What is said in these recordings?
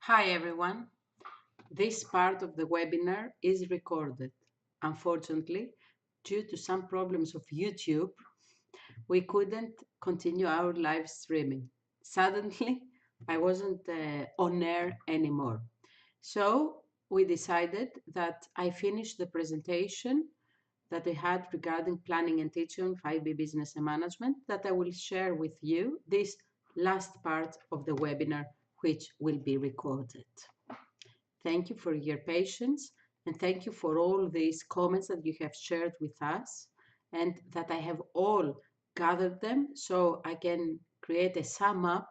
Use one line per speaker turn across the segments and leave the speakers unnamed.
Hi everyone. This part of the webinar is recorded. Unfortunately, due to some problems of YouTube, we couldn't continue our live streaming. Suddenly, I wasn't on air anymore. So we decided that I finished the presentation that I had regarding planning and teaching 5B business and management that I will share with you this last part of the webinar, which will be recorded. Thank you for your patience and thank you for all these comments that you have shared with us and that I have all gathered them so I can create a sum up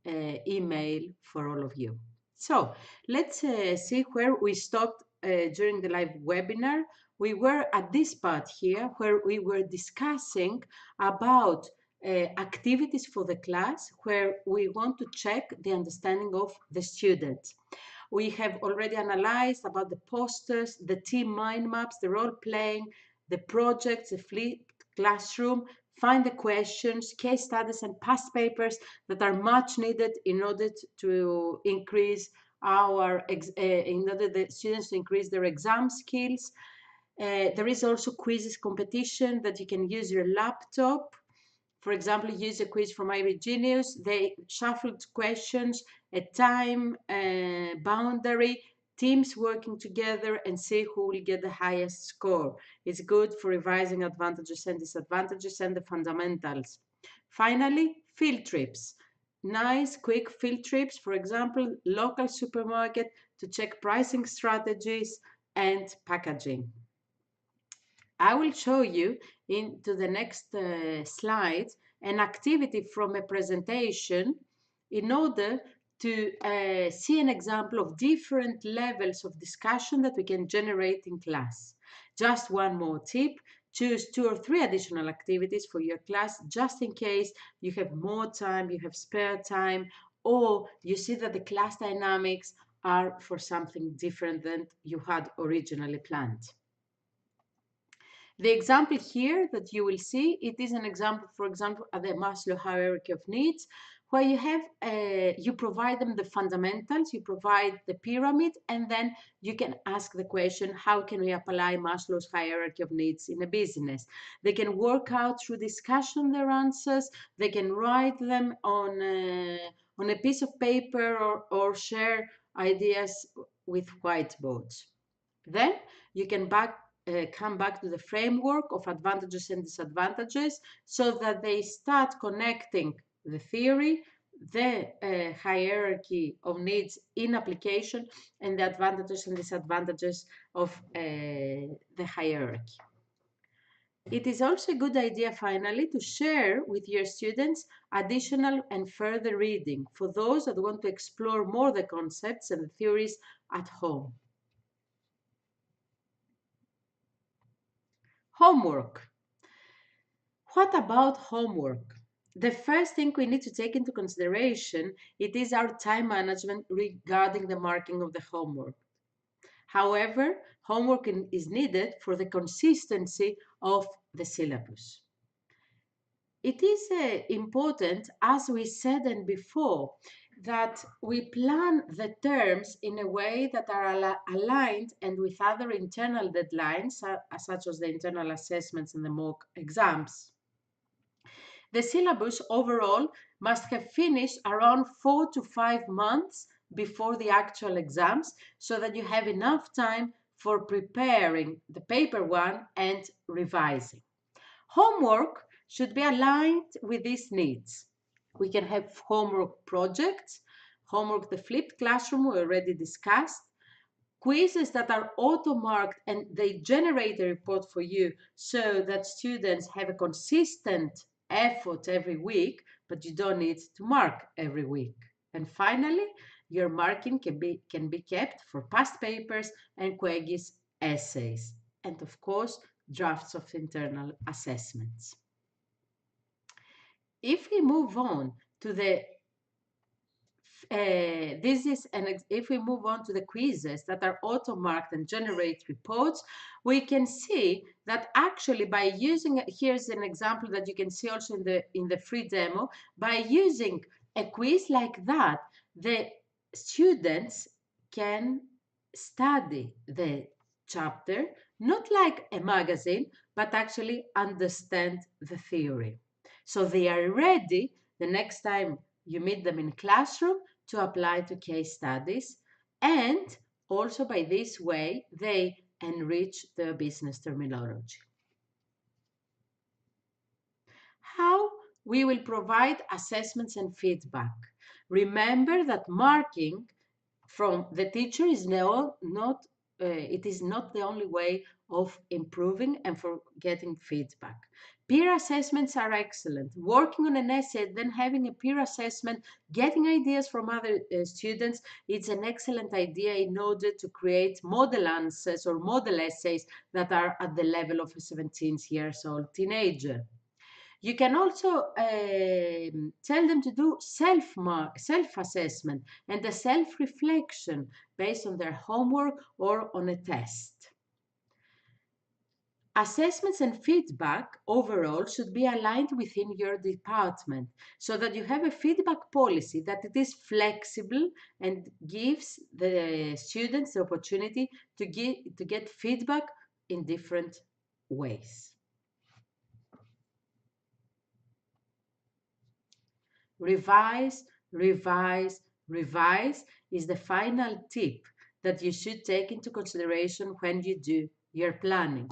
email for all of you. So let's see where we stopped during the live webinar. We were at this part here where we were discussing about activities for the class where we want to check the understanding of the students. We have already analyzed about the posters, the team mind maps, the role playing, the projects, the flipped classroom, find the questions, case studies, and past papers that are much needed in order to increase in order the students to increase their exam skills. There is also quizzes competition that you can use your laptop. For example, use a quiz from IB Genius. They shuffled questions, a time boundary, teams working together and see who will get the highest score. It's good for revising advantages and disadvantages and the fundamentals. Finally, field trips. Nice, quick field trips, for example, local supermarket to check pricing strategies and packaging. I will show you into the next slide an activity from a presentation in order to see an example of different levels of discussion that we can generate in class. Just one more tip, choose 2 or 3 additional activities for your class just in case you have more time, you have spare time, or you see that the class dynamics are for something different than you had originally planned. The example here that you will see, it is an example, for example, at the Maslow hierarchy of needs, where you have, you provide them the fundamentals, you provide the pyramid, and then you can ask the question, how can we apply Maslow's hierarchy of needs in a business? They can work out through discussion their answers, they can write them on a piece of paper or share ideas with whiteboards. Then you can come back to the framework of advantages and disadvantages so that they start connecting the theory, the hierarchy of needs in application, and the advantages and disadvantages of the hierarchy. It is also a good idea, finally, to share with your students additional and further reading for those that want to explore more the concepts and the theories at home. Homework. What about homework? The first thing we need to take into consideration, it is our time management regarding the marking of the homework. However, homework is needed for the consistency of the syllabus. It is important, as we said and before, that we plan the terms in a way that are aligned and with other internal deadlines, such as the internal assessments and the mock exams. The syllabus overall must have finished around 4 to 5 months before the actual exams so that you have enough time for preparing the paper one and revising. Homework should be aligned with these needs. We can have homework projects, homework the flipped classroom we already discussed, quizzes that are auto-marked and they generate a report for you so that students have a consistent effort every week, but you don't need to mark every week. And finally, your marking can be kept for past papers and Quegis essays. And of course, drafts of internal assessments. If we move on to the if we move on to the quizzes that are auto-marked and generate reports, we can see that actually by using, here's an example that you can see also in the free demo, by using a quiz like that, the students can study the chapter, not like a magazine, but actually understand the theory. So they are ready the next time you meet them in classroom to apply to case studies. And also by this way, they enrich their business terminology. How we will provide assessments and feedback. Remember that marking from the teacher is not it is not the only way of improving and for getting feedback. Peer assessments are excellent. Working on an essay, then having a peer assessment, getting ideas from other students, it's an excellent idea in order to create model answers or model essays that are at the level of a 17 years old teenager. You can also tell them to do self-assessment and a self-reflection based on their homework or on a test. Assessments and feedback overall should be aligned within your department so that you have a feedback policy that it is flexible and gives the students the opportunity to get feedback in different ways. Revise, revise, revise is the final tip that you should take into consideration when you do your planning.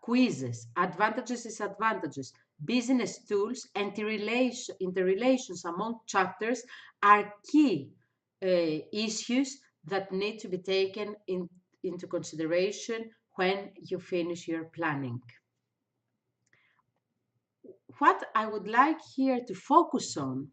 Quizzes, advantages, disadvantages, business tools, and interrelations among chapters are key issues that need to be taken into consideration when you finish your planning. What I would like here to focus on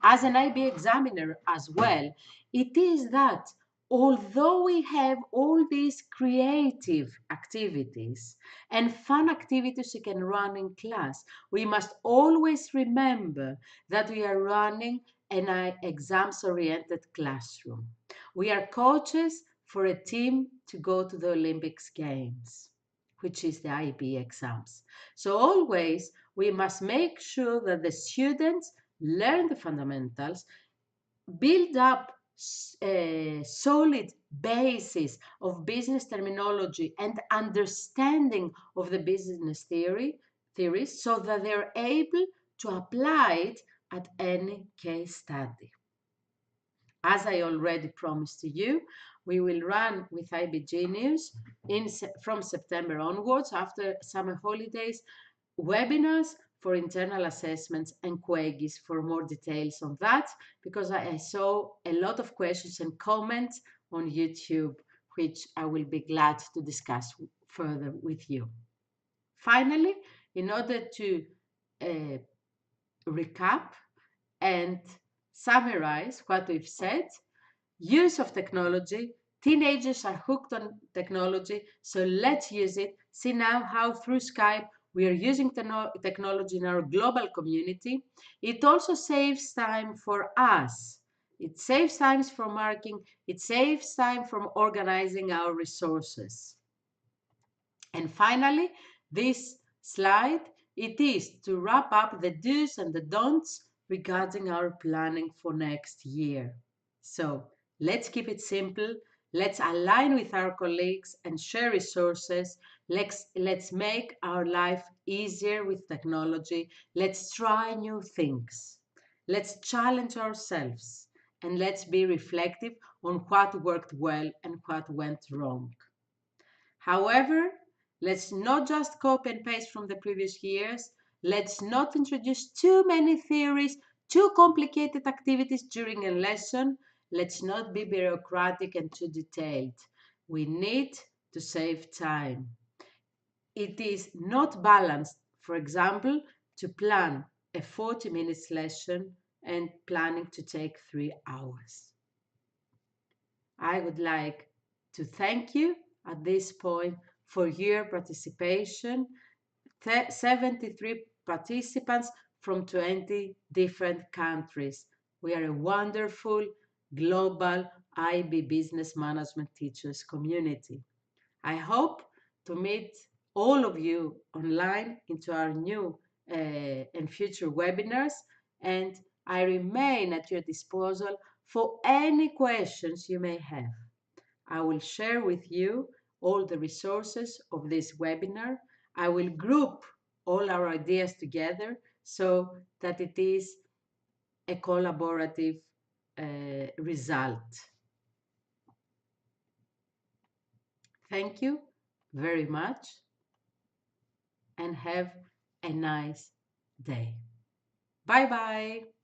as an IB examiner as well, it is that although we have all these creative activities and fun activities you can run in class, we must always remember that we are running an exams-oriented classroom. We are coaches for a team to go to the Olympics Games, which is the IB exams. So always we must make sure that the students learn the fundamentals, build up a solid basis of business terminology and understanding of the business theories so that they're able to apply it at any case study. As I already promised to you, we will run with IB Genius from September onwards after summer holidays webinars for internal assessments and Quagis for more details on that, because I saw a lot of questions and comments on YouTube, which I will be glad to discuss further with you. Finally, in order to recap and summarize what we've said, use of technology. Teenagers are hooked on technology, so let's use it. See now how through Skype we are using technology in our global community. It also saves time for us. It saves time for marking. It saves time from organizing our resources. And finally, this slide, it is to wrap up the do's and the don'ts regarding our planning for next year. So let's keep it simple. Let's align with our colleagues and share resources. Let's make our life easier with technology. Let's try new things. Let's challenge ourselves. And let's be reflective on what worked well and what went wrong. However, let's not just copy and paste from the previous years. Let's not introduce too many theories, too complicated activities during a lesson. Let's not be bureaucratic and too detailed. We need to save time. It is not balanced, for example, to plan a 40 minutes lesson and planning to take 3 hours. I would like to thank you at this point for your participation. 73 participants from 20 different countries. We are a wonderful global IB Business Management Teachers community. I hope to meet all of you online into our new and future webinars, and I remain at your disposal for any questions you may have. I will share with you all the resources of this webinar. I will group all our ideas together so that it is a collaborative result. Thank you very much and have a nice day. Bye-bye.